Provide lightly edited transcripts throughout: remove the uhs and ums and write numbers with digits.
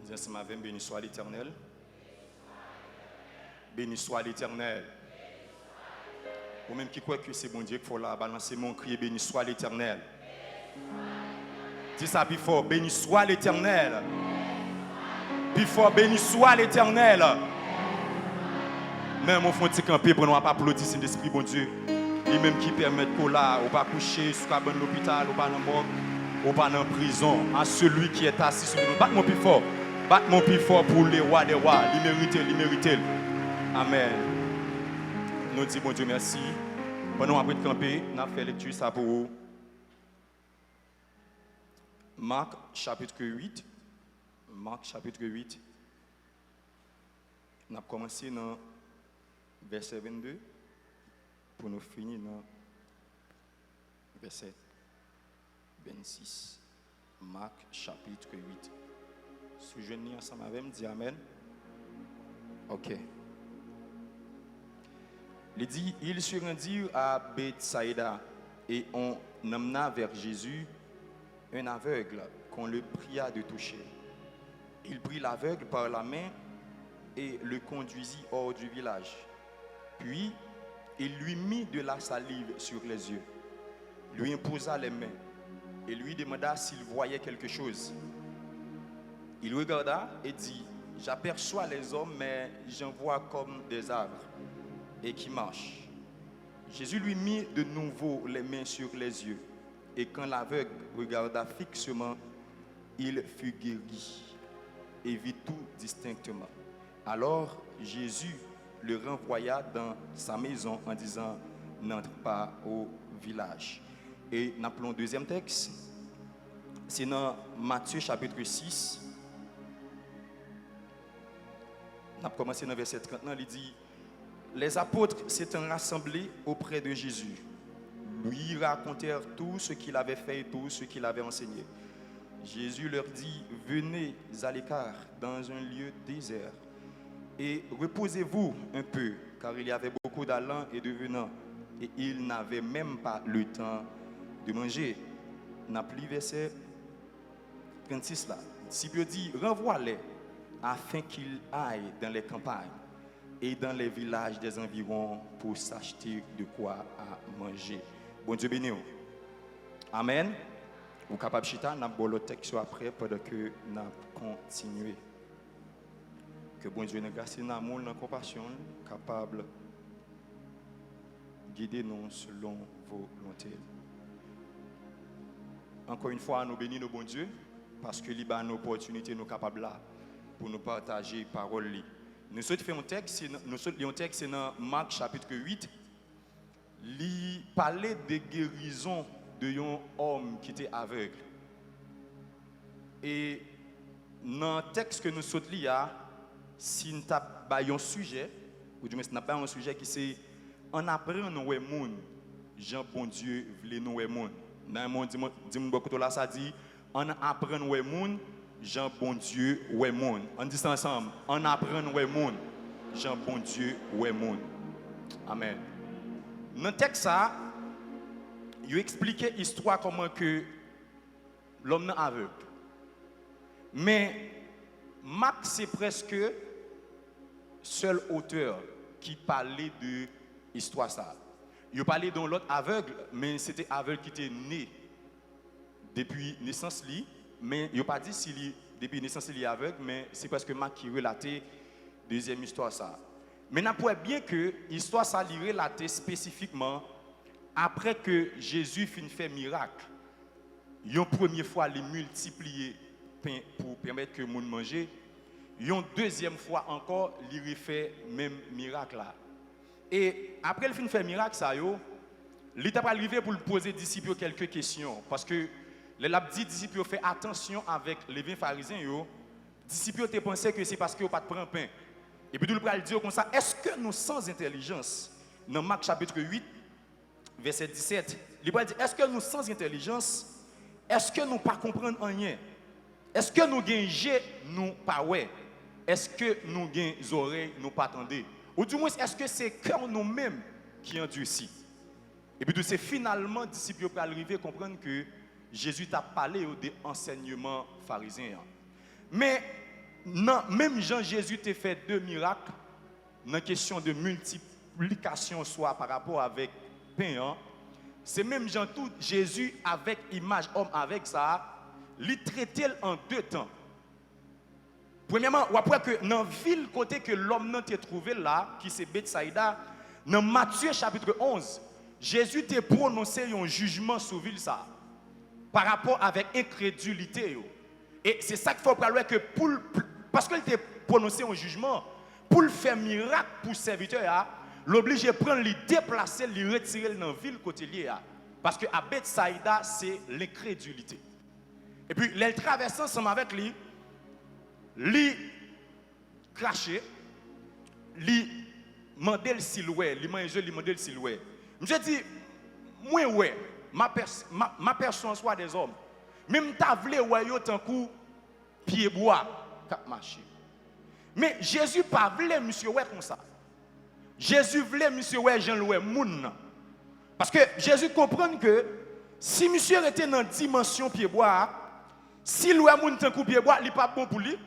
Dis ensemble avec, béni soit l'Éternel. Béni soit l'Éternel. Ou même qui croit que c'est bon Dieu qu'il faut là balancer mon cri, béni soit l'Éternel. Dis ça plus fort, béni soit l'Éternel. Plus fort, béni soit l'Éternel. Même au fond de camper pour nous pas applaudir l'Esprit bon Dieu. Lui-même qui permet qu'on là, ou pas coucher sur l'hôpital, ou pas dans morgue, ou pas dans prison, à celui qui est assis sur nous. Batte mon plus fort. Batte mon plus fort pour les rois des rois. Il mérite, il mérite. Amen. Nous disons bon Dieu merci. Pendant après de camper, nous avons fait lecture ça pour vous. Marc chapitre 8. Marc chapitre 8. Nous avons commencé dans verset 22 pour nous finir dans verset 26. Marc chapitre 8. Si je dis ensemble avec moi, dis Amen. Ok. Il dit, ils se rendirent à Bethsaïda et on emmena vers Jésus un aveugle qu'on le pria de toucher. Il prit l'aveugle par la main et le conduisit hors du village. Puis, il lui mit de la salive sur les yeux, lui imposa les mains et lui demanda s'il voyait quelque chose. Il regarda et dit, j'aperçois les hommes, mais j'en vois comme des arbres et qui marchent. Jésus lui mit de nouveau les mains sur les yeux, et quand l'aveugle regarda fixement, il fut guéri et vit tout distinctement. Alors Jésus le renvoya dans sa maison en disant, n'entre pas au village. Et nous appelons le deuxième texte, c'est dans Matthieu chapitre 6. On a commencé dans le verset 39, il dit, les apôtres s'étant rassemblés auprès de Jésus, lui racontèrent tout ce qu'il avait fait et tout ce qu'il avait enseigné. Jésus leur dit, venez à l'écart dans un lieu désert et reposez-vous un peu, car il y avait beaucoup d'allants et de venants, et ils n'avaient même pas le temps de manger. On a pris verset 36 là. Le disciple dit, renvoie-les afin qu'ils aillent dans les campagnes et dans les villages des environs pour s'acheter de quoi à manger. Bon Dieu béni. Amen. Ou capable chita, n'a pas le texte après pendant que n'a continué. Que bon Dieu nous grâce, dans amour, dans compassion, capable guider nous selon vos volontés. Encore une fois, nous bénissons nos bon Dieu parce que il a une opportunité nous capables là pour nous partager parole. Nous souhaitons faire un texte, c'est dans Marc chapitre 8. Il parlait de guérison d'un homme qui était aveugle. Et dans le texte que nous souhaitons lire, si nous avons un sujet, ou du moins si nous avons un sujet qui c'est en apprenant nous les gens, Jean bon Dieu voulait nous les gens. Dans le monde, dis-moi beaucoup là, ça dit en apprenant nous les gens, Jean bon Dieu ouais monde. On dit ça ensemble. On apprend ouais monde. Jean bon Dieu ouais monde. Amen. Dans le texte ça, il expliquait l'histoire comment que l'homme est aveugle. Mais Marc c'est presque seul auteur qui parlait de l'histoire ça. Il parlait d'un autre aveugle, mais c'était aveugle qui était né depuis naissance li. Mais il n'a pas dit s'il depuis naissance il est aveugle, mais c'est parce que Marc qui relatait deuxième histoire ça. Mais nous pouvons bien que l'histoire ça lui relatait spécifiquement après que Jésus finit fait miracle. Une première fois il multiplié pain pour permettre que le monde mange. Une deuxième fois encore il refait même miracle là. Et après il finit fait miracle ça il est arrivé pour lui poser aux disciples quelques questions parce que les disciples ont fait attention avec les vins pharisiens. Les disciples ont pensé que c'est parce qu'ils n'ont pas de pain. Et puis, il va dire comme ça, est-ce que nous, sans intelligence, dans Marc chapitre 8, verset 17, il va dire, est-ce que nous, sans intelligence, est-ce que nous ne pas comprendre rien? Est-ce que nous avons nous pas ouais? Est-ce que nous avons oreilles, nous pas attendre? Ou du moins, est-ce que c'est cœur nous-mêmes qui endurcit? Et puis, c'est finalement, les disciples ont arrivé à comprendre que Jésus t'a parlé des enseignements pharisiens. Mais non, même Jean Jésus t'a fait 2 miracles dans la question de multiplication soit par rapport avec pain. Hein. C'est même Jean tout Jésus avec image homme avec ça, il traité en 2 temps. Premièrement, après que dans la ville côté que l'homme n'a trouvé là, qui c'est Bethsaïda, dans Matthieu chapitre 11, Jésus t'a prononcé un jugement sur ville ça par rapport avec incrédulité. Et c'est ça qu'il faut parler que parce qu'il t'a prononcé un jugement, pour le faire miracle pour le serviteur, l'oblige de prendre, le déplacer, le retirer dans la ville côté lié. Parce que à Bethsaïda, c'est l'incrédulité. Et puis, les traverse ensemble avec lui, lui cracher, lui demander le silhouette, lui manger, lui demander le silhouette. Je dis, moi, ouais, ma personne soit des hommes. Même ta vle ouais yo tant coup pied bois cap marcher. Mais Jésus pas vle monsieur ouais comme ça. Jésus vle monsieur ouais Jean loué moun. Parce que Jésus comprend que si monsieur était dans dimension pied bois, si loué moun tant coup pied bois, il pas bon pour lui.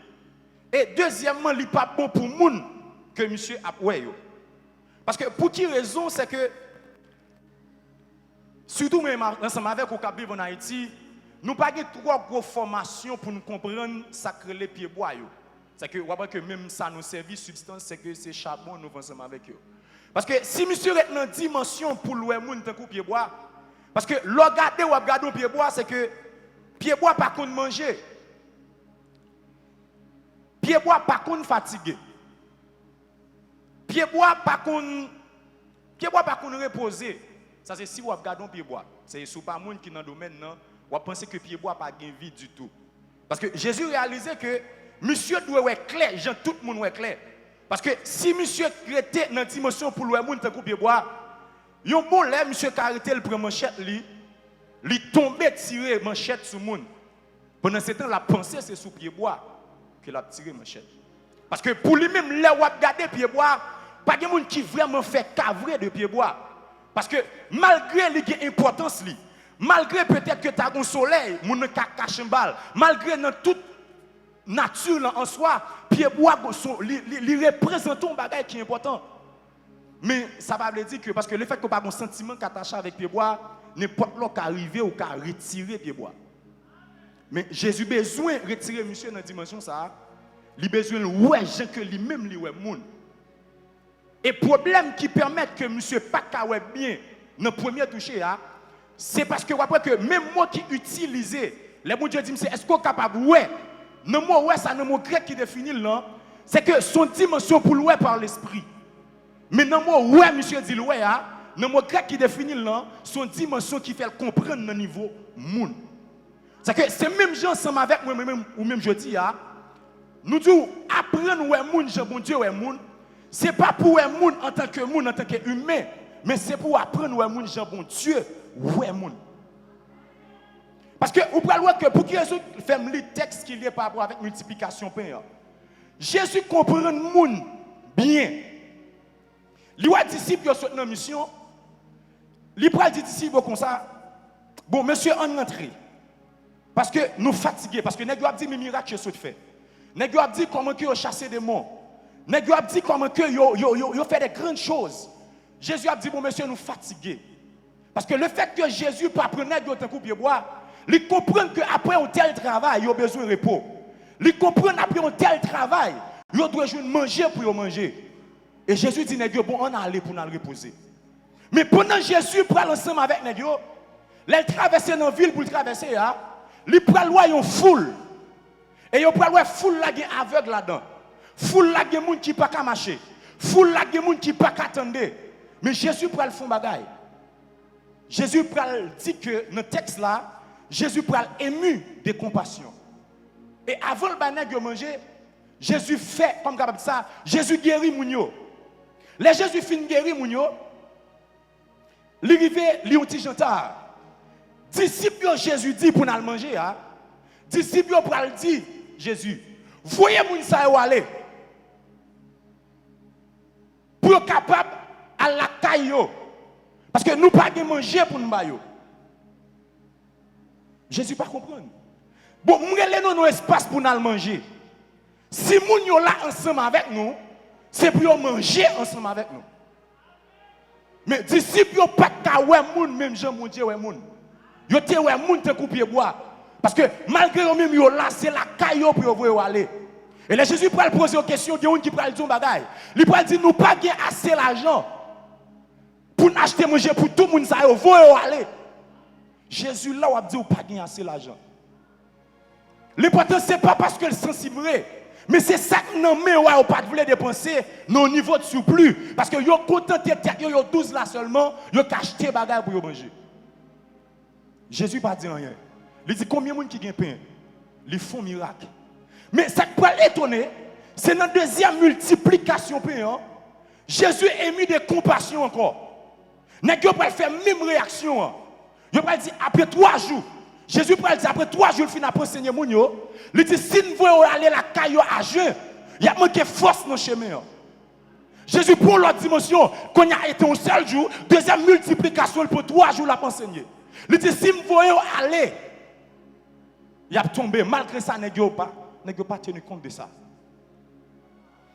Et deuxièmement, il pas bon pour moun que monsieur a ouais yo. Parce que pour qui raison c'est que surtout même ensemble avec au Cap en Haïti, nous n'avons pas trop de formation pour nous comprendre ce que les pieds bois. C'est que même ça nous servit substance, c'est que c'est charbon nous ensemble avec eux. Parce que si monsieur est dans une dimension pour louer moun tant pied bois, parce que regarder pied bois, c'est que pied bois pas qu'on manger. Pied bois pas qu'on fatigué. Pied bois pas qu'on reposer. Ça c'est si vous regardez pied bois. C'est sous pas moun qui dans le domaine non. On pense que pied bois pas gain vie du tout. Parce que Jésus réalisait que monsieur doit être clair, gens tout le monde est clair. Parce que si monsieur était dans dimension pour le monde tant pied bois, yon bon là monsieur arrêté le prend manchette lui tomber tirer manchette sur monde. Pendant ce temps la pensée c'est sous pied bois que l'a tiré manchette. Parce que pour lui-même là ou regarder pied bois, pas de monde qui vraiment fait cavrer de pied bois. Parce que malgré l'importance li, malgré peut-être que tu as un soleil, mon cache un balle, malgré dans toute nature en soi, pied bois il représente un bagage qui est important. Mais ça va veut dire que parce que le fait qu'on pas un sentiment qu'attaché avec pied bois, n'importe qui arriver ou qui retirer pied bois. Mais Jésus besoin de retirer monsieur dans la dimension ça, il besoin de ouais gens que lui-même lui ouais monde. Et problème qui permet que monsieur pas kawè bien dans le premier toucher, c'est parce que après que même moi qui utilisé, les bon Dieu dit est-ce qu'on est capable ouais, non moi ouais ça non mot grec qui définit là, c'est que son dimension pour ouais par l'esprit. Mais non moi ouais monsieur dit ouais non mot grec qui définit là, son dimension qui fait comprendre dans niveau monde. C'est que c'est même gens ensemble avec moi même ou même je dis nous disons apprendre ouais monde Jean bon Dieu ouais monde. Ce n'est pas pour un monde en tant que monde, en tant qu'humain, mais c'est pour apprendre un monde, Jean bon Dieu, ouais monde. Parce que vous pouvez voir que pour qui Jésus fait le texte qui est par rapport avec multiplication pain. Jésus comprend le monde bien. Les disciples sont dans la mission. Les disciples comme ça. Bon, monsieur, on entre. Parce que nous fatigués, parce que nous avons dit mes miracles que je fait. Nous avons dit comment que chasser des morts. Nèg yo a dit comment que yo fait des grandes choses. Jésus a dit bon monsieur nous fatigués. Parce que le fait que Jésus pas prendre nèg yo tant coup pied bois, il comprend que après un tel travail, yo besoin de repos. Il comprend après un tel travail, yo doit jouer manger pour yo manger. Et Jésus dit nèg yo bon on aller pour nous reposer. Mais pendant Jésus prend ensemble avec nèg yo, il traverse dans ville pour traverser il prend loin une foule. Et yo prend loin foule là qui aveugle là-dedans. Foule la gen moun qui pas ka marcher. Foule la gen moun qui pas ka attendre. Mais Jésus pral fond bagaille. Jésus pral dit que dans le texte là, Jésus pral ému de compassion. Et avant le banèg yo manger, Jésus fait comme capable ça, Jésus guérit moun yo. Les Jésus fin guéri moun yo. Li rive li un ti jantar. Disciples Jésus dit pour nous manger disciples pral dit Jésus, voyez moun sa yo aller. Pour être capable à la caille. Parce que nous pas de manger pour nous bailler. Jésus pas comprendre. Bon, nous avons un espace pour nous manger. Si moun yo là ensemble avec nous, c'est pour manger ensemble avec nous. Mais disciples yo pas ka ouais moun même Jean mon Dieu ouais moun. Yo te ouais moun te couper bois parce que malgré eux même yo là c'est la caillou pour yo aller. Et là Jésus pral poser une question, il y a un qui pral dire bagay. Il pral dire nous pas gain assez l'argent pour acheter manger pour tout le monde ça yo voye aller. Jésus là a dit ou pas gain assez l'argent. L'important c'est pas parce que le sensible mais c'est ça que non mais ouais pas voulait dépenser non niveau de surplus parce que yo contenté tête yo 12 là seulement yo acheter bagay pour yo manger. Jésus pas dit rien. Il dit combien de monde qui gagne pain, ils font miracle. Mais ça qui peut étonner, c'est dans la deuxième multiplication pain, Jésus a mis de compassion encore. N'est-ce pas faire même réaction. Il va dire après 3 jours, Jésus va dire après 3 jours il finit à enseigner moun yo. Il dit si vous voulez aller la caillou à jeun, il y a manqué force dans le chemin. Jésus prend l'autre dimension, qu'on a été un seul jour, deuxième multiplication pour 3 jours la enseigner. Il dit si vous voulez aller, il a tombé malgré ça n'est pas tenu compte de ça.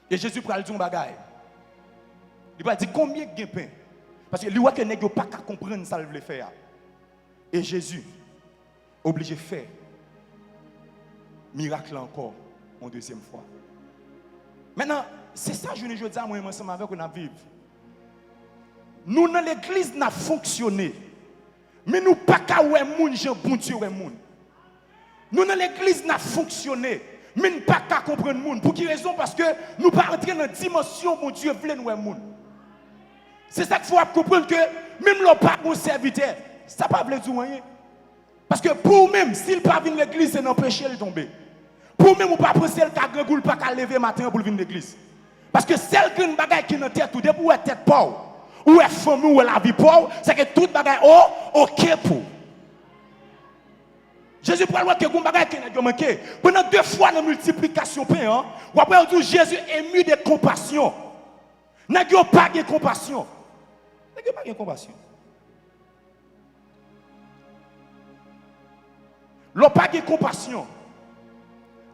Et Jésus prend le dire bagaille. Il va dire combien de pain parce que lui voit que n'est pas qu'à comprendre ça il veut faire. Et Jésus obligé de faire miracle encore une deuxième fois. Maintenant, c'est ça que je dis à moi ensemble avec nous vivre. Nous dans l'église n'a fonctionné. Mais nous pas qu'à ouais moun Jean bon Dieu ouais moun. Nous dans l'église n'a fonctionné. Mais nous pas qu'à comprendre moun. Pour quelle raison? Parce que nous pas entrer dans la dimension bon Dieu veut nous ouais moun. C'est ça qu'il faut comprendre que même l'on pas bon serviteur, ça pas veut dire rien. Parce que pour même s'il pas venir l'église c'est n'empêcher de tomber. Pour même ou pas penser le cas grand pas qu'à lever matin pour venir l'église. Parce que celle qui bagaille qui dans tête tout depuis ou tête pauvre ou est famille ou la vie pauvre, c'est que toute bagaille OK pour. Jésus prend le que gon bagaille qui n'a manqué. Pendant 2 fois la multiplication pain, ou après on dit Jésus ému de compassion. N'a pas de compassion. N'a pas de compassion. L'on pas de compassion.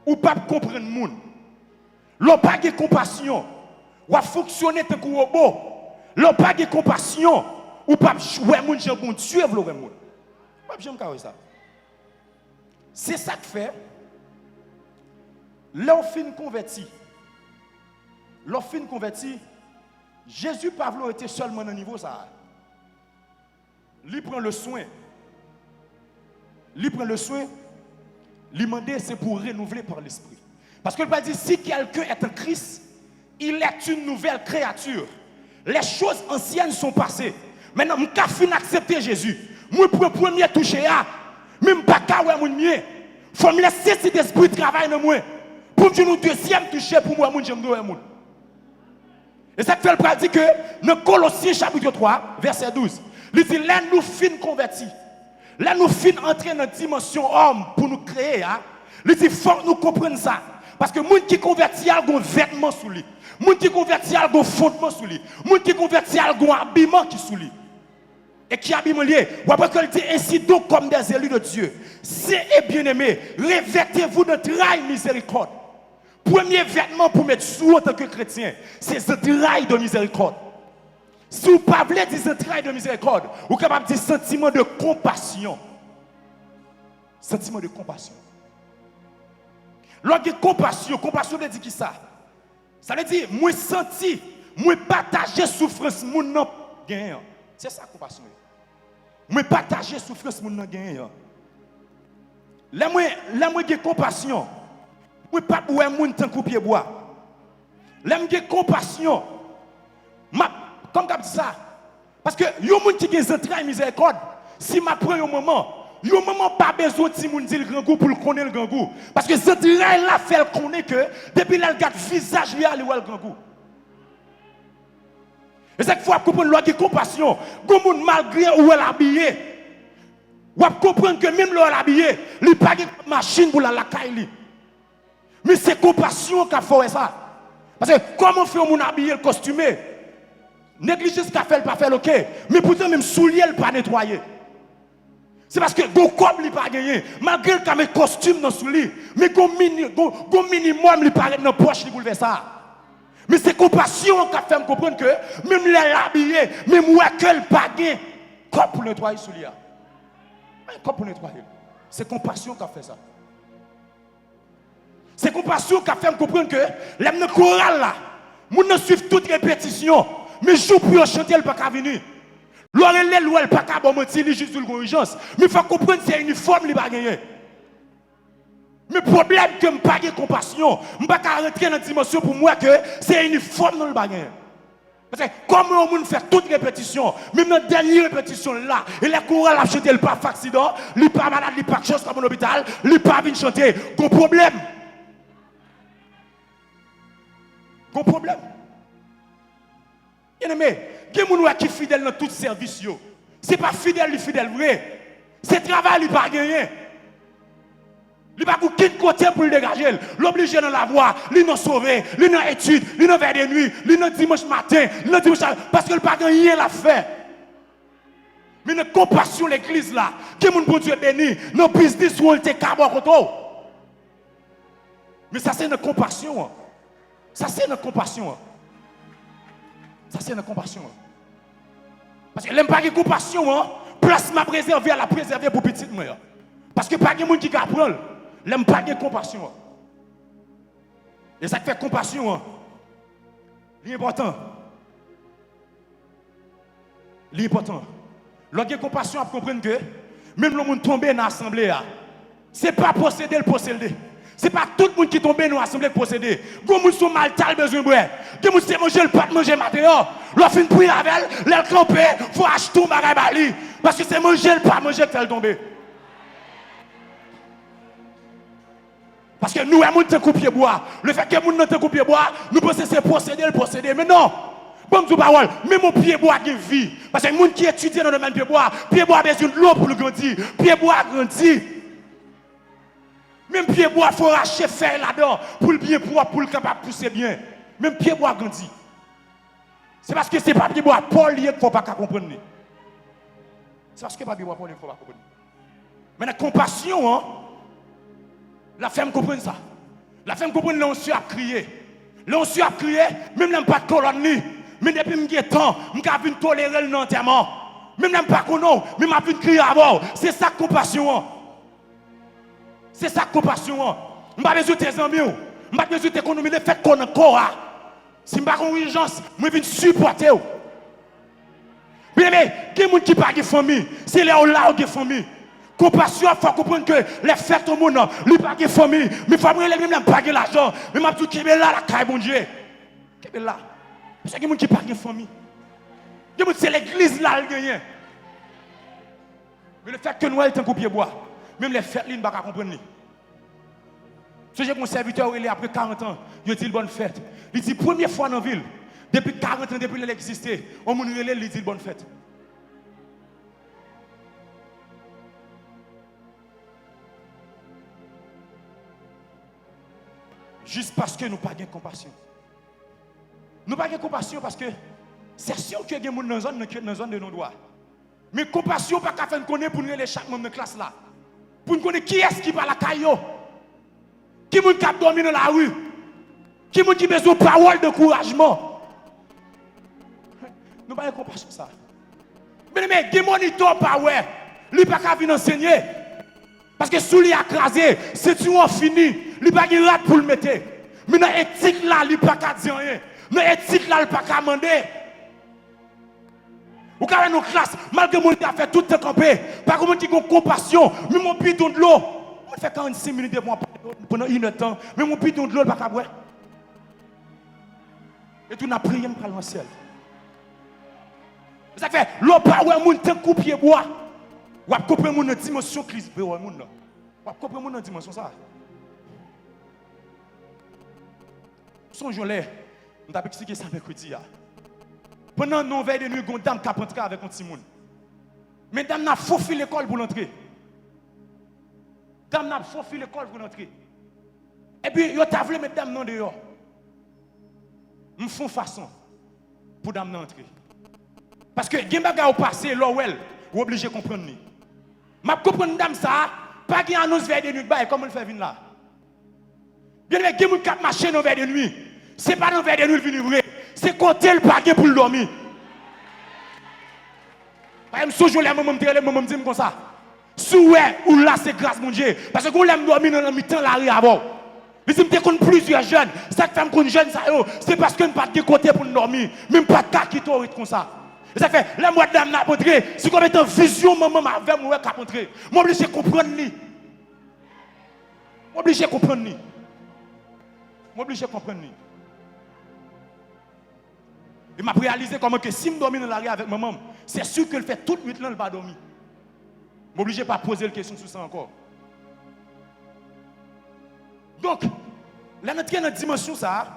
Ou pas comprendre le monde. L'on pas de compassion. Ou fonctionner tant que robot. L'on pas de compassion. Ou pas jouer moun Jean bon Dieu vle moun. Pas j'aime ça. C'est ça que fait. L'on fin converti. L'on fin converti. Jésus Pavlo était seulement au niveau ça. Il prend le soin. Il prend le soin. Il demande c'est pour renouveler par l'esprit. Parce que le Bible dit si quelqu'un est en Christ, il est une nouvelle créature. Les choses anciennes sont passées. Maintenant, je suis accepter Jésus. Moi, pour le premier toucher, même pas qu'à ouais mon mieux. Faut me laisser cet esprit travailler dans moi. Pour que nous deuxième toucher pour moi, j'aime doit moun. Et ça fait le Bible dit que dans Colossiens chapitre 3, verset 12, il dit là nous fin convertis. Là nous fin entrer dans la dimension homme pour nous créer. Il dit faut nous comprendre ça. Parce que les gens qui convertit, ils ont un vêtement sous lui. Les gens qui convertit, ils ont un fondement sous lui. Les gens qui convertit, ils ont un habillement qui sous lui. Et qui habillement lié. Ou après qu'il dit ainsi donc comme des élus de Dieu. C'est et bien-aimés, revêtez-vous de traille miséricorde. Premier vêtement pour mettre sous en tant que chrétien, c'est ce traille de miséricorde. Si vous ne voulez pas dire ce traille de miséricorde, vous êtes capable de dire sentiment de compassion. Sentiment de compassion. Lorsque compassion, compassion veut dire qui ça? Ça veut dire, moi senti, moi partager souffrance mon nan gagne. C'est ça compassion. Moi partager souffrance mon nan gagne. Là moi j'ai compassion. Moi pas ouais moun tant coupier bois. Là j'ai compassion. Comme dit ça. Parce que yo moun qui gen entrailles miséricorde, si m'a prend un moment yo maman pas besoin de moun dire le grand goût pour le connaître le grand goût parce que cette là fait le connaît que depuis là le garde visage lui a le grand goût. Et c'est qu'il faut comprendre loi de compassion, gon moun malgré où elle habillé. Ou comprendre que même là habillé, il pas de machine pour la caille. Mais c'est compassion qui a fait ça. Parce que comment fait moun habillé le costumé? Négligence qu'a fait le pas faire OK, mais pourtant même soulier le pas nettoyer. C'est parce que gon comme li pas gagné, malgré le camé costume dans sous lui, mais gon minimum li paraît dans poche li pour faire ça. Mais c'est compassion qui fait me comprendre que même les habillés, même ouais que le pas gagné, comme pour nettoyer sous lui. Comme pour nettoyer. C'est compassion qui a fait ça. C'est compassion qui a fait me comprendre que l'homme chorale là, moun ne suivent toute répétition, mais jour pour chanter le pas qu'à venir. L'oreille elle pas qu'à bon mentir juste une urgence, mais il faut comprendre c'est uniforme li pas gagner. Mais problème que me pas de compassion, me pas qu'à rentrer dans dimension pour moi que c'est uniforme dans le bagage. Parce que comment on fait toute répétition, même dans la dernière répétition là, et les chorales a chanté le pas accident, il pas malade, il pas chose comme un hôpital, il pas venir chanter, gon problème. Gon problème. Bien aimé, il y a des gens qui sont fidèles dans tout service. Ce n'est pas fidèle, il fidèle vrai. C'est travail, il pas gagné. Il va aucun côté pour le dégager. L'obliger dans la voie, il n'a sauvé, il n'a étude, il n'a vers des nuits, il n'a dimanche matin, il n'a dimanche parce que le pas rien à faire. Mais une compassion l'église là, que mon bon Dieu béni, nos business où on était carbone koto. Mais ça c'est une compassion. Ça c'est une compassion. Ça c'est une compassion. Parce que l'aime pas de compassion, place m'a préservé à la préserver pour petite moi. Parce que pas de monde qui apprend. L'aime pas de compassion. Et ça fait compassion. L'important. L'important. Lorsque compassion à comprendre que même le monde tombé dans l'assemblée, ce n'est pas posséder le posséder. Ce n'est pas tout le monde qui tombe dans l'assemblée qui posséder. Les gens sont mal, ils ont besoin de boire. Les gens sont manger le pas manger matériel. Lorsqu'on fait une prière avec elle, les camper, il faut acheter un bagage. Parce que c'est manger le pas manger qui fait tomber. Parce que nous, nous sommes coupés bois. Le fait que nous sommes coupés bois, nous pensons que c'est posséder le posséder. Mais non. Bon, je parole, même mon pied bois qui vit. Parce que les gens qui étudient dans le domaine pied bois a besoin de l'eau pour le grandir. Pied bois grandit. Même pied bois, il faut racheter fer là-dedans pour le bien propre, pour le capable de pousser bien. Même pied bois grandit. C'est parce que ce n'est pas pied bois Paul qu'il ne faut pas comprendre. C'est parce que ce n'est pas pied bois Paul qu'il ne faut pas comprendre. Mais la compassion, la femme comprend ça. La femme comprend l'onction a crié. L'onction a crié, même n'aime pas de colonne. Mais depuis que temps, je suis venu tolérer le non-enterrement. Même n'aime pas qu'on a, mais je suis venu crier à bord. C'est ça compassion. C'est ça compassion. Je n'ai pas besoin de tes amis. Je n'ai pas besoin de t'économiser le fait qu'on a encore. Si je n'ai pas une urgence, je viens supporter. Bien aimé, il y a des gens qui n'ont pas de famille. C'est là où il y a des familles. Compassion, il faut comprendre que les fêtes au monde, il n'y a pas de famille. Mais il faut que les gens n'aient pas l'argent. Mais je dis que là, la caille, bon Dieu. Qui est là? Parce qu'il y a des gens qui n'ont pas de famille. Il y a des gens c'est l'église là, qui gagne. Mais le fait que nous, sommes un coupier bois, même les fêtes, ils ne peuvent pas comprendre. Si j'ai mon serviteur, il est après 40 ans, il dit bonne fête. Il dit première fois dans la ville, depuis 40 ans, depuis qu'il existait, on m'a dit bonne fête. Juste parce que nous n'avons pas de compassion. Nous n'avons pas de compassion parce que c'est sûr qu'il y a des gens dans la zone de nos droits. Mais compassion, pas qu'à faire connaître pour nous aller chaque membre de classe là. Pour nous connaître qui est-ce qui parle à Caillot. Qui est-ce qui a dormi dans la rue. Qui est-ce qui a besoin de paroles de encouragement. Nous n'avons pas de compassion ça. Mais des moniteurs pas ouais. Lui pas qu'à venir enseigner. Parce que sous lui écrasé, c'est tout en fini. Il n'y a pas de rate pour le mettre. Mais dans l'éthique là, il n'y a pas qu'à dire rien. Dans l'éthique là, il n'y a pas qu'à demander. Ou quand nos classes, malgré que mon a fait tout le campé, par contre, qui ont compassion, mais mon bidon de l'eau, on fait 46 minutes pendant une heure de temps, mais mon bidon de l'eau, il n'y a pas qu'à boire. Et tout n'a prié pour le ciel. Ça fait, l'eau pas ouais, mon temps coupier bois. Ou à couper mon dimension crise, ou à couper mon dimension ça. Songe-le, on t'a expliqué ça mercredi. Pendant nos veilles de nuit, une dame qui a rentré avec un petit monde. Mais dame n'a faufilé l'école pour l'entrer. Dame n'a faufilé l'école pour l'entrer. Et puis, il a voulu mettre dame dans dehors. Ils font façon pour dame d'entrer. Parce que, il y a des gens qui ont passé, là où elle, vous obligé de comprendre. Je comprends dame ça, pas qu'il annonce vers des nuits, comme on le fait venir là. Bien aimé, qui cap marcher dans vers des nuits. C'est pas dans vers des nuits venir vrai, c'est côté le paquet pour le dormir. Par exemple, si je l'ai maman dit comme ça. Souhait ou là c'est grâce mon Dieu parce que quand l'aime dormir dans le mi-temps la rue avant. Mais si me connais plusieurs jeunes, ça que femme qu'on jeune ça c'est parce que ne pas de côté pour dormir, même pas de cas qui t'aurait comme ça. Et ça fait la moi dame n'a montré, si comme étant vision maman avec moi qu'a montré. Moi obligé comprendre lui. Moi obligé comprendre lui. Moi obligé comprendre lui. Et m'a réalisé comment que si me dormir dans la rue avec maman, c'est sûr qu'elle fait toute nuit là elle va dormir. Je ne suis pas poser la question sur ça encore. Donc, là, notre dans la dimension, ça,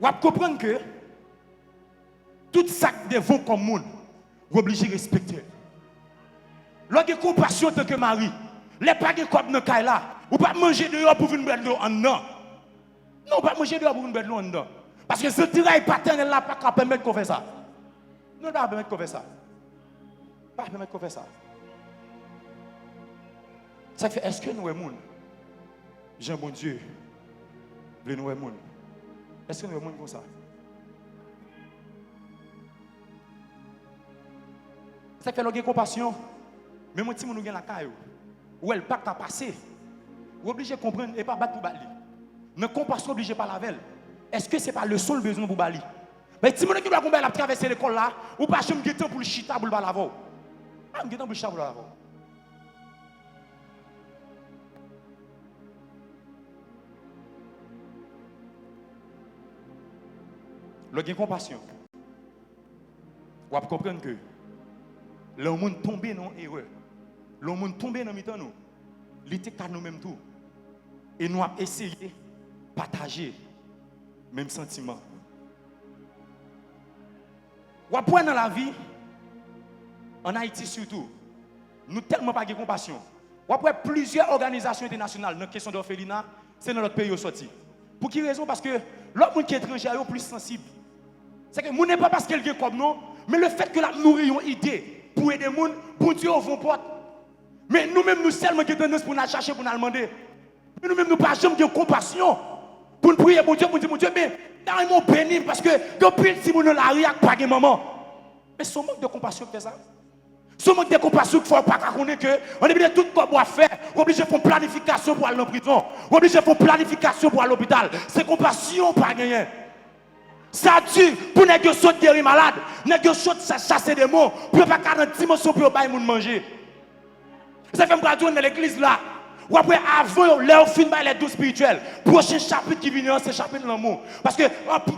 vous comprendre que tout ça qui devant comme monde, vous êtes obligé de respecter. Lorsque vous avez compassion en tant que mari, les pas de comme dans le là, vous ne pouvez pas manger dehors pour une bread en dedans. Non, pas manger dehors pour une bread en dedans. Parce que ce travail paternel là, pas qu'à permettre qu'on fait ça. Non, pas permettre qu'on fait ça. Pas permettre qu'on fait ça. Ça fait, est-ce que nous sommes Jean bon Dieu, nous sommes est-ce que nous sommes comme ça? Ça fait l'orgue compassion. Mais mon petit nous gagne la caille. Ou elle pas qu'à passer. Vous obligé de comprendre et pas battre pour battre. Ne compassion obligé pas la veille. Est-ce que c'est pas le seul besoin pour bali? Mais si mon qui doit combattre la traverser l'école là, ou pas je me guetter pour le chita pour le balavo. Ah, me guetter pour le chita pour le balavo. Le compassion. Vous avez comprendre que le monde tombé dans l'erreur. Le monde tombé dans le nous. Il était qu'à nous-mêmes tout. Et nous avons essayé de partager le même sentiment. Vous avez dans la vie, en Haïti surtout, nous tellement pas de compassion. Vous avez plusieurs organisations internationales dans la question d'orphelinat, c'est dans notre pays sorti. Pour quelle raison? Parce que l'autre monde qui est étranger est plus sensible. C'est que nous n'est pas parce qu'elle vient comme nous, mais le fait que la nourrir une idée pour aider les gens, bon Dieu ouvre porte. Mais nous-mêmes, nous seulement qui tendance pour nous chercher, pour nous demander. Mais nous-mêmes, nous pas jamais de compassion pour nous prier, bon Dieu, pour dire, mon Dieu, mais dans mon béni, parce que depuis si nous la rue, pas de maman. Mais c'est un manque de compassion qui fait ça. C'est un manque de compassion qu'il ne faut pas connaître que on est obligé de tout quoi faire, on est obligé de faire une planification pour aller en prison, on est obligé de faire une planification pour aller à l'hôpital. C'est compassion, pas gagner. Ça dit, pour ne pas sauter guérir malade, ne pas sauter chasser des mots, pour ne pas faire une dimension pour ne manger. Ça fait me dans l'église là. Ou après, avant, leur film, les deux spirituels. Prochain chapitre qui vient, c'est le chapitre de l'amour. Parce que,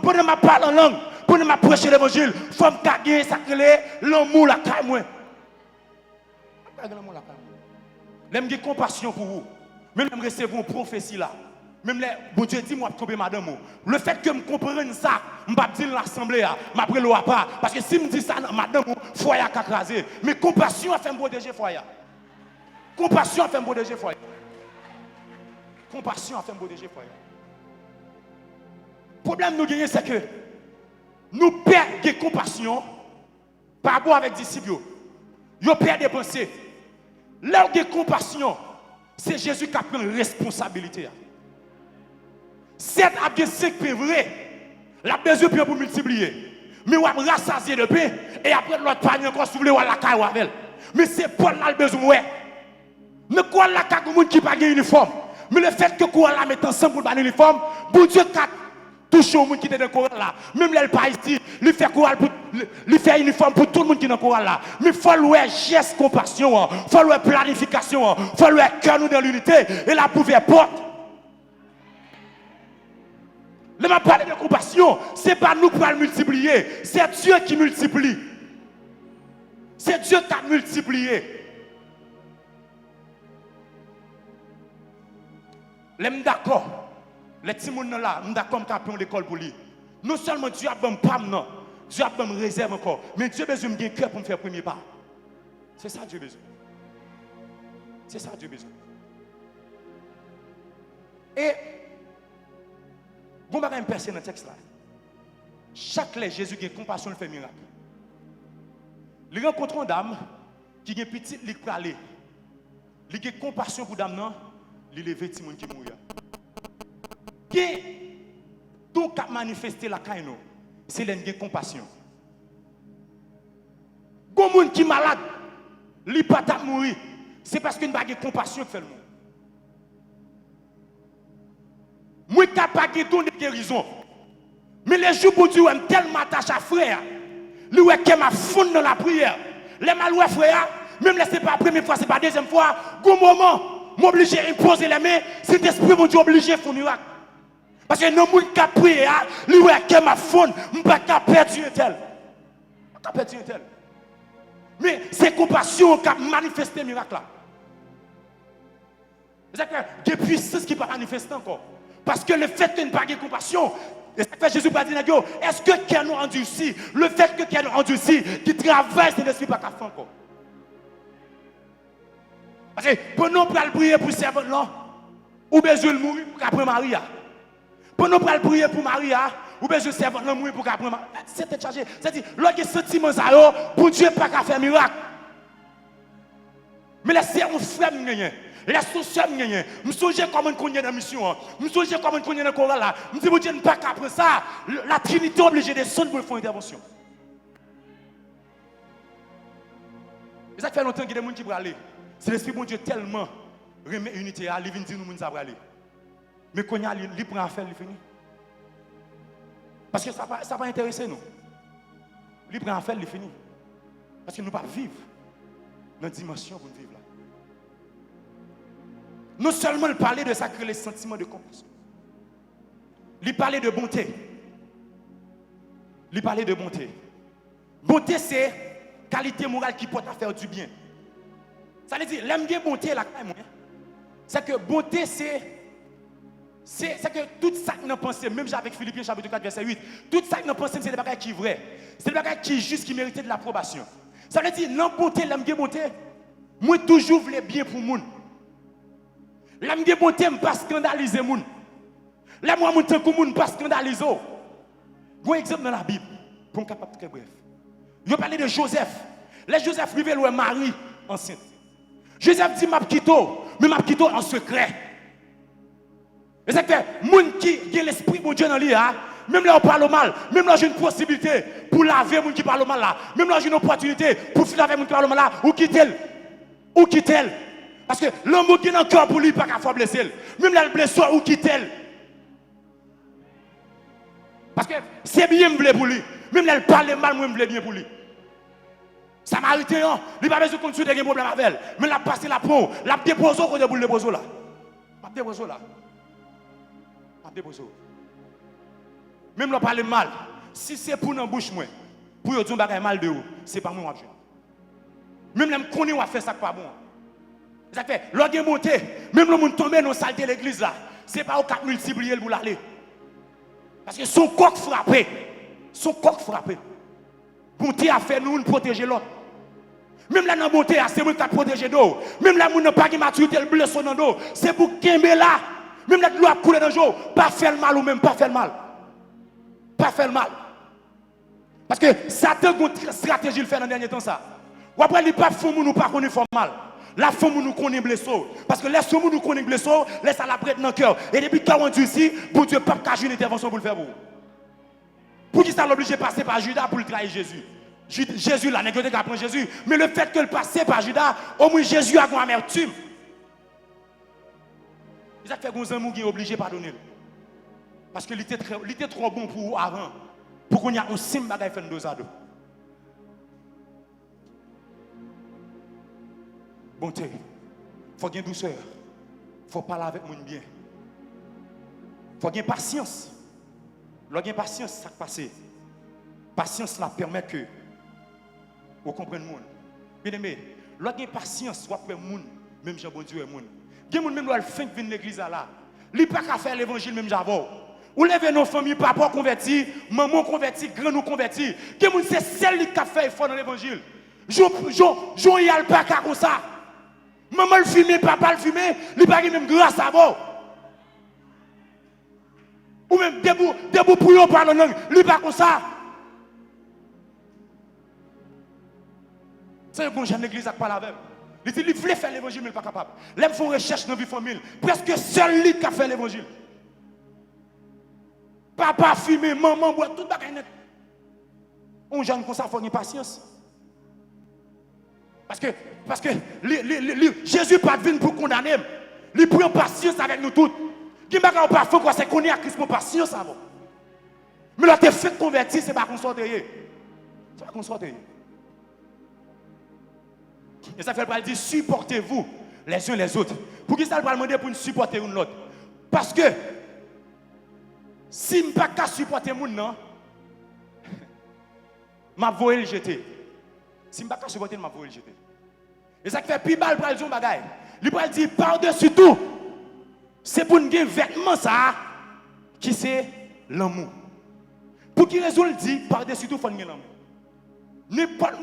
pour ne pas parler en langue, pour ne pas prêcher l'évangile, il faut me gagner, sacrer l'amour, la caille, moi. J'aime avoir compassion pour vous. Même je recevoir une prophétie là. Même les, bon Dieu dit, moi, je tomber madame. Le fait que je comprenne ça, je ne vais pas dire l'assemblée, je ne vais pas. Parce que si je me dis ça, madame, il faut écraser. Mais compassion a fait me protéger le foyer. Compassion a fait me protéger le foyer. Compassion a fait me protéger le foyer. Le problème nous gagnons, c'est que nous perdons compassion par rapport avec les disciples. Nous perdons des pensées. Là où il y a compassion, c'est Jésus qui a pris une responsabilité. Certes, il y a 5 pains vrai, la besoin de pour multiplier. Mais on va rassasier de pain et après l'autre panier encore si vous voulez, on la caille avec. Mais c'est Paul là le besoin. Mais quoi la caille de monde qui n'a pas de uniforme. Mais le fait que quoi la mettre ensemble pour le uniforme, bon Dieu qui touche au monde qui est dans le choral là. Même là, pas ici, il fait choral pour il fait uniforme pour tout le monde qui est dans le choral là. Mais il faut louer geste compassion, il faut louer planification, il faut louer cœur nous dans l'unité et la pouvoir porte. Le m'a parlé de compassion, ce n'est pas nous qui allons multiplier, c'est Dieu qui multiplie. C'est Dieu qui a multiplié. Je suis d'accord. Les petits gens là, je suis d'accord comme l'école pour lui. Non seulement Dieu a bon pam, non. Dieu a bon réserve encore. Mais Dieu a besoin de cœur pour me faire le premier pas. C'est ça Dieu a besoin. C'est ça Dieu a besoin. Et vous m'avez percé dans le texte là. Chaque fois Jésus qui a compassion, il fait miracle. Il rencontre une dame qui est petit, il peut aller. Il a compassion pour dame, non, il lever petit monde qui mourir. Qui tout cap manifester la caïno, c'est l'en compassion. Gon monde qui malade, il pas t'a mourir, c'est parce qu'il n'a pas de compassion que fait le monde. Moi capable de donner guérison. Mais les jours pour Dieu, je tellement attaché à frère. Lui qui m'a fondé dans la prière. Les maloués frère, même si ce n'est pas la première fois, ce n'est pas la deuxième fois, au moment, m'oblige à imposer les mains, cet esprit mon Dieu obligé à faire un miracle. Parce que non monde qui a prié, lui qui m'a fondé, je ne peux pas perdre un tel. Je ne peux pas perdre un tel. Mais c'est compassion qui a manifesté le miracle là. C'est-à-dire que des puissances qui ne pas manifester encore. Parce que le fait qu'il n'y ait pas de compassion, et ça fait Jésus pas dire, est-ce que qui a nous rendu ici, le fait que qui a nous rendu ici, qui travaille, c'est l'esprit pas qu'à faire encore. Parce que pour nous pour prier pour servant là, ou besoin de mourir pour qu'après Maria. Pour nous pour prier pour Maria, ou besoin de servant là mourir pour qu'après Maria. C'était chargé. C'est-à-dire, lorsque sentiment ça yo, pour Dieu pas qu'à faire miracle. Mais laissez un frère m'gagner. Laissez soeur m'gagner. Me songer comment on connaît dans mission. Me songer comment on connaît dans chorale là. Me dit Dieu pas qu'après ça, la Trinité est obligée de sonner pour faire une intervention. Ça fait longtemps qu'il y a des gens qui vont aller. C'est l'esprit de Dieu tellement remet unité à, il vient dire nous ça va aller. Mais quand il prend affaire, il finit. Parce que ça va intéresser nous. Il prend affaire, il finit. Parce que nous ne pouvons pas vivre dans la dimension pour nous vivre là. Non seulement il parlait de ça, créer les sentiments de compassion. Il parlait de bonté. Il parlait de bonté. Bonté, c'est qualité morale qui peut faire du bien. Ça veut dire, l'aime bien bonté, là, c'est que bonté, c'est que tout ça que nous pensons, même avec Philippiens chapitre 4, verset 8, tout ça que nous pensons, c'est des bagages qui sont vrais. C'est des bagages qui sont justes, qui méritent de l'approbation. Ça veut dire, non bonté, l'aime bien bonté, moi toujours voulais bien pour le monde. L'aime bien bonté, je ne pas scandaliser le monde. L'aime moi, je ne pas scandaliser. Un exemple dans la Bible, pour un capable très bref. Je parlais de Joseph. Les Joseph rivé loin Marie enceinte. Joseph dit, m'a quitto, mais m'a quitto en secret. Et c'est que les gens qui ont l'esprit de Dieu dans lui, même là on parle mal, même là j'ai une possibilité pour laver les gens qui parlent mal là, même là j'ai une opportunité pour laver les gens qui parlent mal là, ou quitter. Parce que l'homme qui est dans le cœur pour lui, pas qu'à faire blesser. Même là le blessure, ou quitter. Parce que c'est bien me pour lui. Même là il parle mal, moi je me bien pour lui. Ça m'a arrêté, il n'a pas besoin de continuer des problèmes avec elle. Mais il a passé la peau, il a déposé au côté pour le déposer là. Il a déposé là. Il a déposé. Même si on parle mal, si c'est pour dans la bouche, pour dire que mal de haut, ce n'est pas moi qui même si je connais, on fait ça pas bon. Ça fait, lorsque est monté, même si on tombe dans la salle de l'église là, ce n'est pas au 4 multiplier pour l'aller. Parce que son coq frappé. Son coq frappé. Bonté a fait nous protéger l'autre. Même là, dans la bonté, c'est nous qui protéger d'eau. Même là, nous n'avons pas de maturité, le blessé dans l'eau. C'est pour qu'il là. Même là, l'eau a coulé dans l'eau. Pas faire le mal ou même pas faire le mal. Pas faire le mal. Parce que Satan a une stratégie de faire dans le dernier temps ça. Ou après, il n'y a pas de femme nous pas connaît fort mal. La femme nous connaît blessé. Parce que les femmes nous connaît blessé, laisse à la prête dans le cœur. Et depuis qu'il a Dieu ici, pour Dieu, pas cacher une intervention pour le faire pour vous. Pour qui ça l'oblige de passer par Judas pour le trahir Jésus? Jésus là, n'est qu'à prendre Jésus. Mais le fait que le passer par Judas, au moins Jésus a une amertume. Il a fait que vous qui est obligé de pardonner. Parce qu'il était trop bon pour vous avant. Pour qu'on y ait un simple bagage fait deux à deux. Bonté. Il faut gagner douceur. Il faut parler avec moi bien. Il faut gagner patience. Lorsqu'il y a patience, ça passe. Patience la permet que vous compreniez le monde. Bien aimé, lorsqu'il y a patience, vous apprenez le monde, même Jean bon Dieu est le monde. Il y a des gens même qui fin de l'église là. Il n'y a pas qu'à faire l'évangile même j'avais. Ou levez nos familles, papa converti, maman converti, grand nous converti. Il y a des gens c'est celle qui a fait effort dans l'évangile. Jean y a le pas comme ça. Maman le fumer, papa le fumer, il n'y a pas même grâce à vous. Ou même debout pour eux par la langue, lui pas comme ça. C'est un bon genre l'église qui parle avec. Il dit, il voulait faire l'évangile, mais il n'est pas capable. Là, ils font recherche dans la vie famille. Presque seul lui qui a fait l'évangile. Papa fumer, maman boit, tout bagay net. On jeune comme ça, il faut une patience. Parce que Jésus n'est pas venu pour condamner. Il prend patience avec nous tous. Qui m'a pas parfois quoi c'est qu'on est à Christ pour patience avant. Mais là, tu es fait convertir, ce n'est pas qu'on soit derrière. C'est pas qu'on soit derrière. Et ça fait le dire supportez-vous les uns les autres. Pour qui ça le demander pour nous supporter l'un l'autre? Parce que si je ne peux pas supporter les gens, je vais voler le jeter. Si je ne peux pas supporter, je vais voler le jeter. Et ça fait plus mal pour le bagage. Il va dire par-dessus tout, c'est pour nous gagner vêtement ça qui c'est l'amour. Pour qui raison il dit par-dessus tout, il faut gagner l'amour. N'importe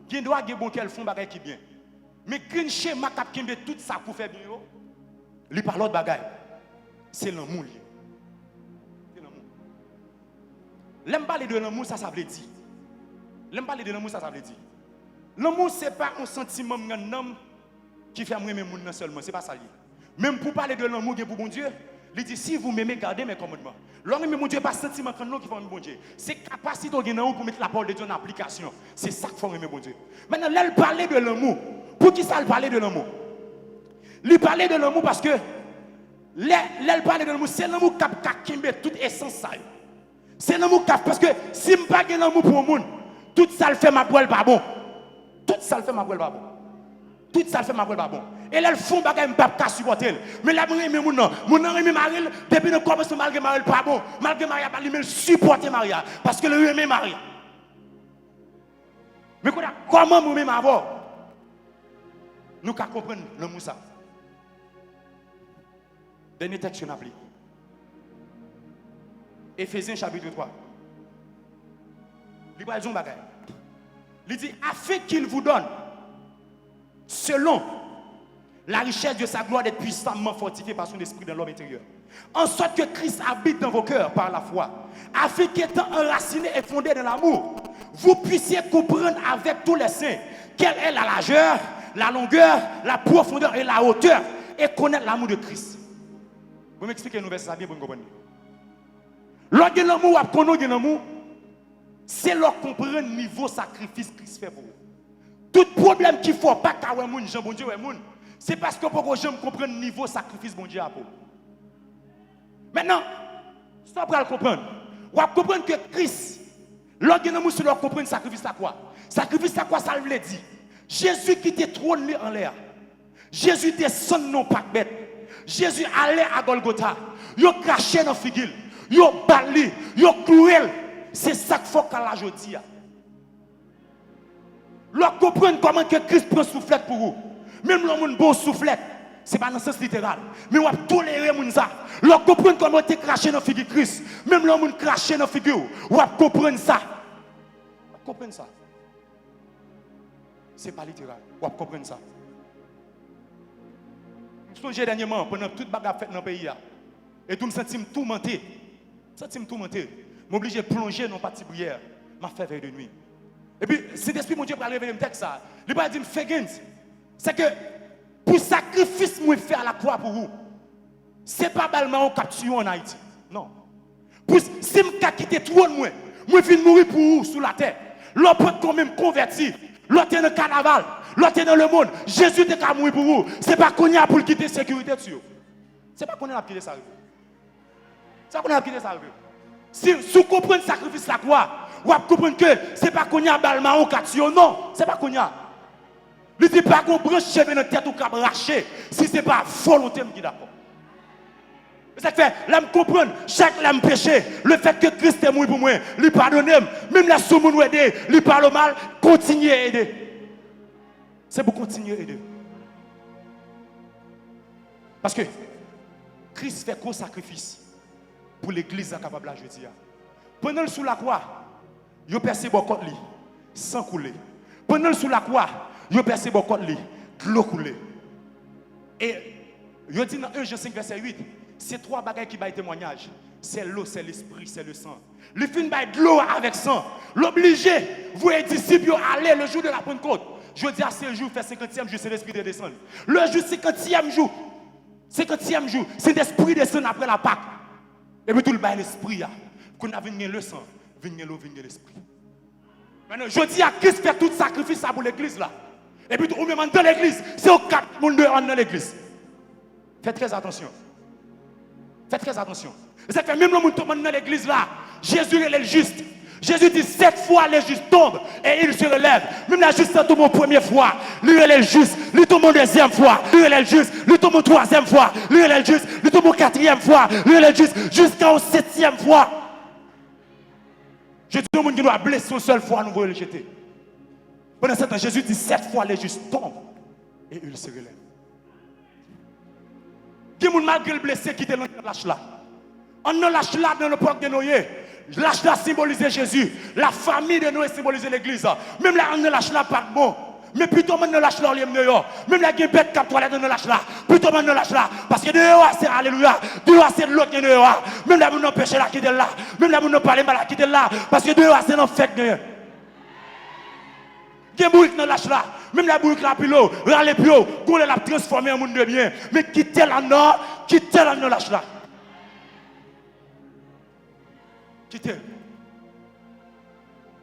qui qui doit gagner bon qu'elle font bagage qui bien. Mais green schéma qui a tout ça pour faire bien, il parle l'autre bagage. C'est l'amour. C'est l'amour. L'aime parler de l'amour, ça veut dire. L'aime parler de l'amour, ça veut dire. L'amour, ce n'est pas un sentiment d'un homme qui fait aimer les gens seulement. Ce n'est pas ça. Même pour parler de l'amour pour bon Dieu, il dit si vous m'aimez, gardez mes commandements. L'homme mon Dieu, pas sentiment que nous qui font aimer bon Dieu. C'est capacité pour mettre la parole de Dieu en application. C'est ça qu'il faut aimer bon Dieu. Maintenant, là, il parlait de l'amour. Pour qui ça, il parlait de l'amour? Il parlait de l'amour parce que là, il parlait de l'amour. C'est l'amour qui a toute essence. C'est l'amour qui parce que si je n'ai pas l'amour pour le monde, tout ça le fait ma poêle pas bon. Tout ça le fait ma poêle pas bon. Tout ça le fait ma poêle pas bon. Et là, le fond bagay m'pa pas supporter. Mais là, moi aime mon aime Marie, depuis le commence malgré Marie pas bon, malgré Maria pas lui mais supporter Maria parce que le aime Maria. Mais comment nous même avant nous ca comprendre l'amour ça. Dernier texte qu'on applique. Éphésiens chapitre 3. Il va dire un bagay. Il dit afin qu'il vous donne selon la richesse de sa gloire d'être puissamment fortifié par son esprit dans l'homme intérieur. En sorte que Christ habite dans vos cœurs par la foi. Afin qu'étant enraciné et fondé dans l'amour, vous puissiez comprendre avec tous les saints quelle est la largeur, la longueur, la profondeur et la hauteur et connaître l'amour de Christ. Vous m'expliquez nous verset ça bien pour nous comprendre. Lorsque l'amour a connu l'amour, c'est leur comprendre le niveau sacrifice que Christ fait pour vous. Tout problème qu'il ne faut pas qu'à moun, Jean bon Dieu moun, c'est parce que pour que je comprenne le niveau sacrifice bon Dieu a pour. Maintenant, ça pour le comprendre. On va comprendre que Christ, l'organisme sur leur comprendre sacrifice à quoi? Sacrifice à quoi ça veut dire? Jésus qui était trôné en l'air. Jésus descend non pas bête. Jésus allait à Golgotha. Il a craché dans la figure. Il a bali, il a cloué. C'est ça qu'il faut qu'à la jodi. Leur comprendre comment que Christ prend soufflette pour vous. Même l'homme bon soufflette, ce n'est pas dans le sens littéral. Mais on va tolérer ça. Leur comprendre comment tu craché dans la figure Christ. Même l'homme craché dans la figure. On va comprendre ça. On va comprendre ça. Ce n'est pas littéral. On va comprendre ça. Je me suis dernièrement, pendant toute bagarre faite dans le pays, et tout me sentis tourmenté. Je me obligé de plonger dans la partie prière. Je fait veille de nuit. Et puis, cet esprit, mon Dieu, pour révéler le texte, il va dire, c'est que pour sacrifice que je fais à la croix pour vous, ce n'est pas seulement un capture en Haïti. Non. Pour, si je quitte trop de moi, je viens mourir pour vous sur la terre. L'autre peut quand même convertir. L'autre est dans le carnaval. L'autre est dans le monde. Jésus est qu'à mourir pour vous. Ce n'est pas qu'on y a pour quitter la sécurité dessus. Ce n'est pas qu'on a pour quitter ça. C'est pas qu'on a pour quitter ça. Si vous comprenez le sacrifice de la croix, vous comprenez que ce n'est pas qu'on y a balma ou capture. Non, ce n'est pas qu'on y a. Il ne dit pas qu'on branche cheveux dans la tête ou qu'on racher si ce n'est pas volonté qui est d'accord. Ça fait, là, je comprends, chaque lame péché, le fait que Christ est mort pour moi, lui pardonne, même la somme nous aider, lui parle mal, continuez à aider. C'est pour continuer à aider. Parce que Christ fait gros sacrifice pour l'église capable de jeudi. Pendant le sous la croix, il a percé beaucoup de sans couler. Pendant le sous la croix, il a percé beaucoup de l'eau couler. Et il dit dans 1 Jean 5, verset 8, c'est trois bagages qui baillent témoignage. C'est l'eau, c'est l'esprit, c'est le sang. Le fin baille de l'eau avec sang. L'obligé, vous les disciples, aller le jour de la Pentecôte. Je dis à ce jour, fait 50e jour, c'est l'esprit de descendre. Le jour 50e jour, c'est l'esprit descend après la Pâque. Et puis tout le bail l'esprit, qu'on a venu le sang, venu l'eau, venu l'esprit. Maintenant, je dis à Christ fait tout sacrifice pour l'église là. Et puis ou même dans l'église, c'est au 4 monde dans l'église. Faites très attention. Faites très attention. C'est que même le monde dans l'église là, Jésus est le juste. Jésus dit 7 fois les justes tombent et il se relève. Même la juste tombe une première fois, lui il est le juste, lui tombe une deuxième fois, lui il est le juste, lui tombe une troisième fois, lui il est le juste, lui tombe une quatrième fois, lui il est le juste, jusqu'à une 7e fois. Je dis au monde qui doit blesser une seule fois, nous voulons le jeter. Pendant ce temps, Jésus dit 7 fois les justes tombent et il se relève. Qui est malgré le blessé qui était dans le lâche là? On a lâche là dans le porte de Noé. Lâche là symbolisait Jésus. La famille de Noé symbolisait l'église. Même là, on a lâche là pas bon. Mais plutôt, on a lâche là, même là, il y a une bête qui toilette, on a lâche là. Plutôt, on a lâche là. Parce que dehors, c'est alléluia. Dehors, c'est l'autre qui est dehors. Même là, on a péché là qui est là. Même là, on a parlé mal là qui est là. Parce que dehors, c'est l'enfer de Dieu. Il y a un bourrique dans lâche là. Même la bourrique là, puis l'eau, râle puis l'eau, qu'on l'a transformé en monde de bien. Mais quittez la nord, quittez la nord lâche là. Quittez.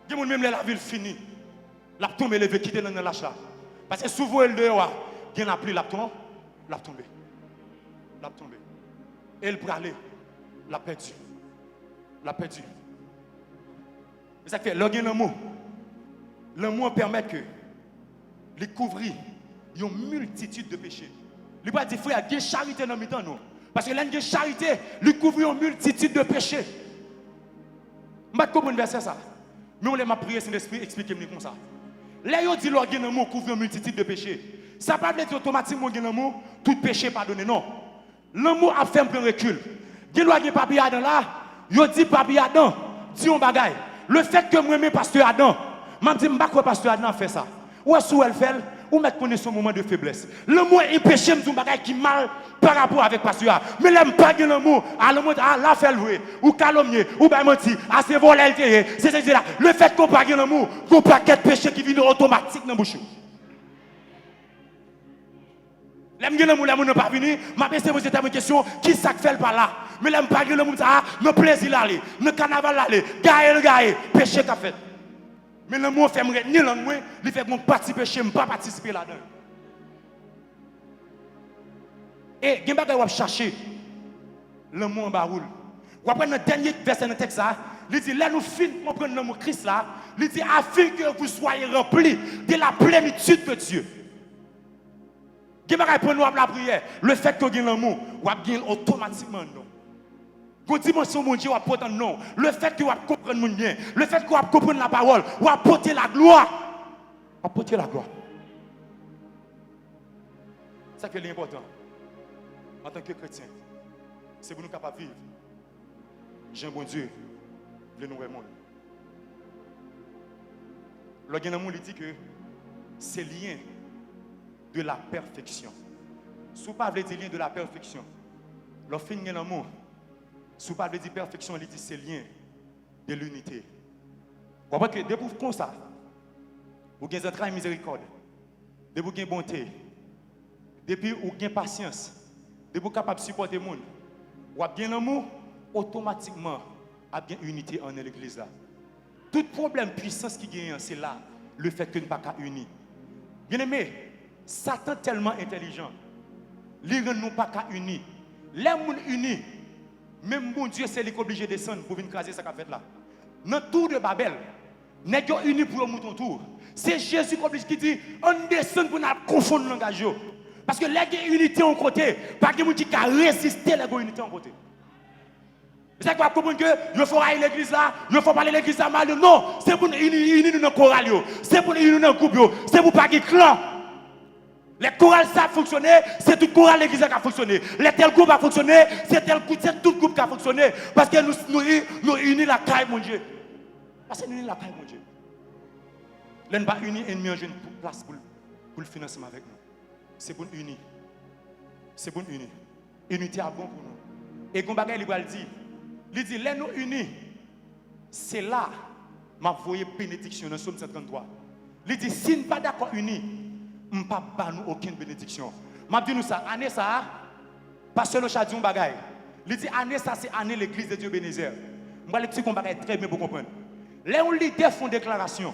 Il y a même la ville finie. La tombe élevée, quittez dans lâche là. Parce que souvent, elle dehors, il y a appelé la tombe, la tombe. La tombe. Et elle peut aller, la perdu. La perdu. C'est ça qui fait, l'organe l'amour. L'amour permet que les couvrir une multitude de péchés. Il ne peut pas dire frère, il y a charité dans le temps, non. Parce que là, il y a charité, il couvrir une multitude de péchés. Je ne sais pas comment verser ça. Mais on m'a prié, Saint-Esprit, expliquez-moi comme ça. Là, il dit que l'amour couvre une multitude de péchés. Ça ne veut pas dire automatiquement que l'amour, tout péché pardonné. Non. L'amour a fait un peu de recul. Il y a des papiers Adam là, il dit papier Adam, dit un bagaille. Le fait que moi, pasteur Adam, je dis, je ne sais pas pasteur Adam fait ça. Ou est-ce qu'elle fait, ou mettre connaître son moment de faiblesse. L'amour est péché, je dis qui mal par rapport avec pasteur. Mais là, je ne pas l'amour. Alors, là, fait le ou calomnier, ou menti, c'est voler, c'est là. Le fait qu'on pas l'amour, qu'on paquet de péché qui vient automatique dans la bouche. L'aime l'amour, l'amour n'a pas venu. Ma question, vous êtes une question, qui ça fait par là? Mais l'aime pas l'amour, le plaisir l'aller, le carnaval l'aller, gagne, péché qu'a fait. Mais le mot fait me retenir dans moi, il fait que mon parti péché, je ne pas participer là-dedans. Et il y a des chercher le mot en baroule. Vous apprenez le dernier verset dans le texte, il dit, là nous finissons de comprendre le mot Christ là, il dit, afin que vous soyez remplis de la plénitude de Dieu. Il y a des la prière, le fait que vous avez l'amour, vous avez automatiquement non. Quand dimension mon Dieu, vous apportez non. Le fait que vous comprenez mon bien, le fait que vous comprenez la parole, vous apportez la gloire. Apportez la gloire. C'est ça qui est important. En tant que chrétien, c'est pour nous capables de vivre. J'ai un bon Dieu, le nouveau monde. Le gain d'amour, il dit que c'est lien de la perfection. Si vous ne parlez pas de lien de la perfection, le fin de l'amour, si vous parlez de perfection, il dit c'est lien de l'unité. Vous voyez que depuis comme ça, vous avez un travail miséricorde, depuis vous avez bonté, depuis vous avez patience, depuis vous êtes capable de supporter les gens, vous avez bien l'amour, automatiquement, vous avez une unité en l'église. Tout problème, puissance qui gagne, c'est là, le fait que nous ne sommes pas unis. Bien aimé, Satan est tellement intelligent, il ne nous pas unis. Les gens unis, même mon Dieu, c'est lui qui est obligé de descendre pour venir craser ce qu'il a fait là. Dans le tour de Babel, nous sommes unis pour monter autour. C'est Jésus qui dit, on descend pour nous confondre le langage. Parce que les unité en côté, pas de gens qui résistent à la unité en côté. C'est ça qu'on va comprendre que il faut aller à l'église là, il faut parler à l'église là mal. Non, c'est pour nous unir dans le choral, c'est pour nous unir dans le groupe, c'est pour pas qu'il clan. Les chorales ça a fonctionné, c'est tout choral l'église qui a fonctionné. Les tel groupe a fonctionné, c'est tout groupe qui a fonctionné. Parce que nous unis la caille, mon Dieu. Parce que nous unis la caille, mon Dieu. Nous ne pas unis ennemi en jeune place pour le financement avec nous. C'est pour nous unir. C'est pour nous unir. Unité est bon pour nous. Et comme bagay il dit, les nous unis, c'est là, m'a voyé bénédiction dans Somme 133. Il dit, si nous ne sommes pas d'accord unis, nous ne pouvons pas nous aucune bénédiction. Je dis nous ça, année ça, pasteur le chat dit un bagay. Il dit, année ça, c'est année l'église de Dieu Bénézer. Je vais l'expliquer un bagay très bien pour comprendre. Les leaders font déclaration.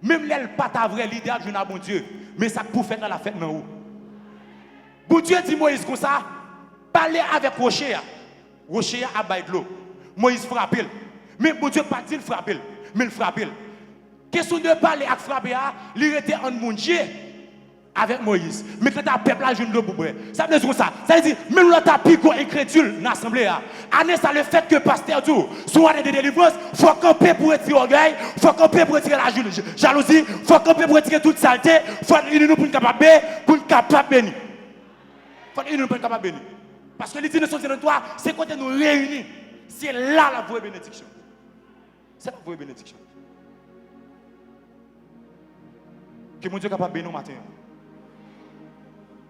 Même les pas ta vrai leader de bon Dieu. Mais ça pour faire dans la fête, non. Bon Dieu dit Moïse comme ça, parlez avec Rocher. Rocher a baillé de l'eau. Moïse frappe. Mais bon Dieu pas dit il frappe, mais il frappe. Question de parler avec frapper, il était en mon Dieu avec Moïse. Mais quand le peuple a joué de l'eau pour boire. Ça veut dire ça. Ça veut dire, même l'autre pico incrédule dans l'assemblée. Année ça le fait que pasteur tout, soit année de délivrance, il faut camper pour retirer l'orgueil, il faut camper pour retirer la jalousie, il faut camper pour retirer toute saleté, il faut unir nous pour nous capable bénir. Il faut unir nous pour nous capable bénir. Parce que les dîners sont dans toi, c'est quand nous réunis. C'est là la vraie bénédiction. C'est la vraie bénédiction. Que mon Dieu est capable de bénir matin.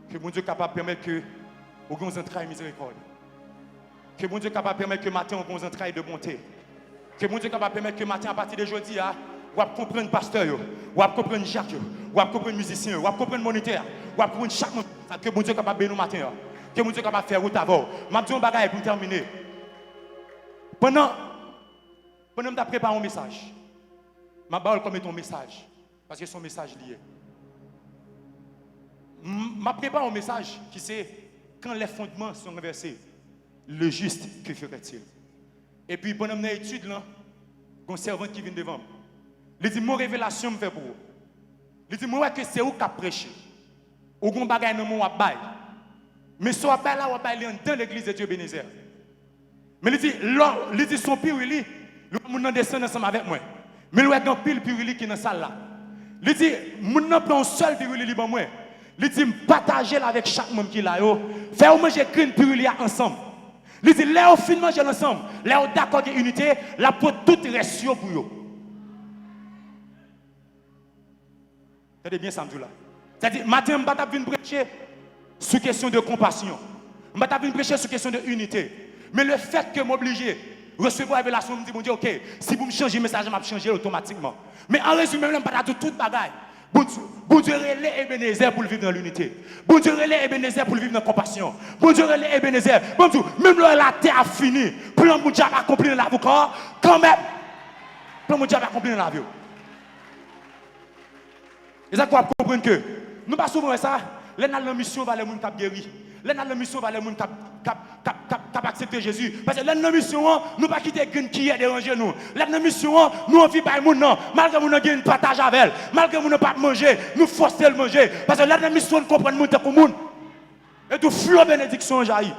Que mon Dieu est capable de permettre que vous ayez un travail de miséricorde. Que mon Dieu est capable de permettre que matin vous ayez un travail de bonté. Que mon Dieu est capable de permettre que matin à partir de aujourd'hui, vous comprendre le pasteur, vous comprendre Jacques, vous comprendre le musicien, vous comprendre le moniteur, vous comprendre chaque monde. Que mon Dieu est capable de bénir matin. Que mon Dieu est capable de faire route avant. Je vais dire un bagage pour terminer. Pendant que je prépare un message, je vais comme ton message. Parce que son message lié. Je prépare un message qui c'est quand les fondements sont renversés, le juste, que ferait-il? Et puis pendant mon étude, il y a un servant qui vient devant moi. Il dit, mon révélation me fait pour vous. Il dit, moi, que c'est vous qui prêché. Ou qu'on bagaille dans mon bail. Mais ce bail là, on bail dans l'église de Dieu Bénézer. Mais il dit, son piruli, le monde descend ensemble avec moi. Mais il y a un pile piruli qui est dans la salle là. Il dit, mon nom prend un seul piruli libre moi. Il dit, partager avec chaque membre qui est là. Faire manger green piruli ensemble. Il dit, là, au fin de manger ensemble, là, au d'accord de unité, là, pour tout reste pour vous. Attendez bien, ça me dit là. C'est-à-dire, matin, je ne vais pas venir prêcher sur question de compassion. Je ne vais pas venir prêcher sur question de unité. Mais le fait que m'oblige recevoir la révélation, je me dis, bon Dieu, ok, si vous me changez le message, je vais changer automatiquement. Mais en résumé, je ne vais pas tout bagaille. Bon Dieu, relais Ebenezer pour vivre dans l'unité. Bon Dieu, relais Ebenezer pour vivre dans la compassion. Bon Dieu, relais Ebenezer. Bon Dieu, même là, la terre a fini. Plan mon Dieu a accompli dans la vie, quand même. Plan mon Dieu a accompli dans la vie. Et ça, quoi comprendre que nous pas souvent ça. Là, dans la mission, va les gens qui guéri. Là, dans la mission, va les gens qui accepté Jésus. Parce que là, dans la mission, nous pas quitter quelqu'un qui a dérangé nous. Là, dans la mission, nous on vit pas les gens, malgré que nous avons un partage avec elle, malgré que nous n'avons pas manger, nous forcer le manger. Parce que là, dans la mission, nous comprenons que nous sommes et tout flot bénédiction jaillit.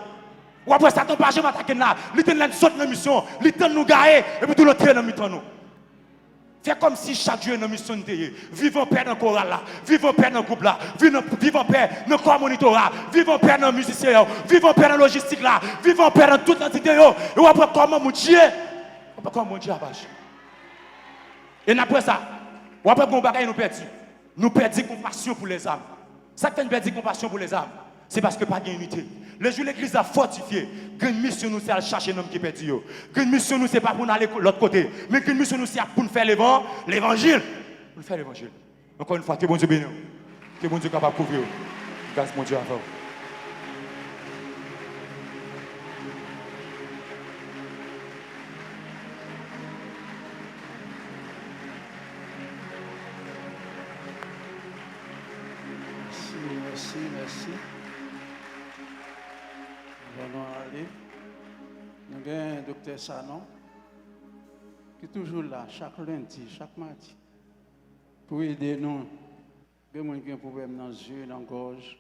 Ou après ça, ton pas jamais attaquer là. L'ité là saute dans la mission, l'ité nous garer et puis tout le train dans mi-temps nous. Fais comme si chaque jour dans la mission de vivons en paix dans le choral là, vivons en paix dans le groupe là, vivons en paix dans le corps monitorat, vivons en paix dans le musicien, vivons en paix dans la logistique là, vivons en paix dans toute l'entité. Et après comment mon Dieu, après comment mon Dieu abache. Et après ça, après qu'on bagaille nous perdons compassion pour les âmes. Ça fait une perdre compassion pour les âmes. C'est parce que pas d'unité. Le jour l'église a fortifié. Grande mission nous c'est à chercher l'homme qui est perdu. Grande mission nous c'est pas pour aller de l'autre côté, mais grande mission nous c'est pour nous faire l'évangile. Pour faire l'évangile. Encore une fois, que bon Dieu bénisse. Que bon Dieu capable de couvrir. Grâce mon Dieu à vous. Merci. Nous allons aller. Nous avons un docteur Sanon qui est toujours là, chaque lundi, chaque mardi, pour aider nous. Il y a des gens qui ont des problèmes dans les yeux, dans la gorge.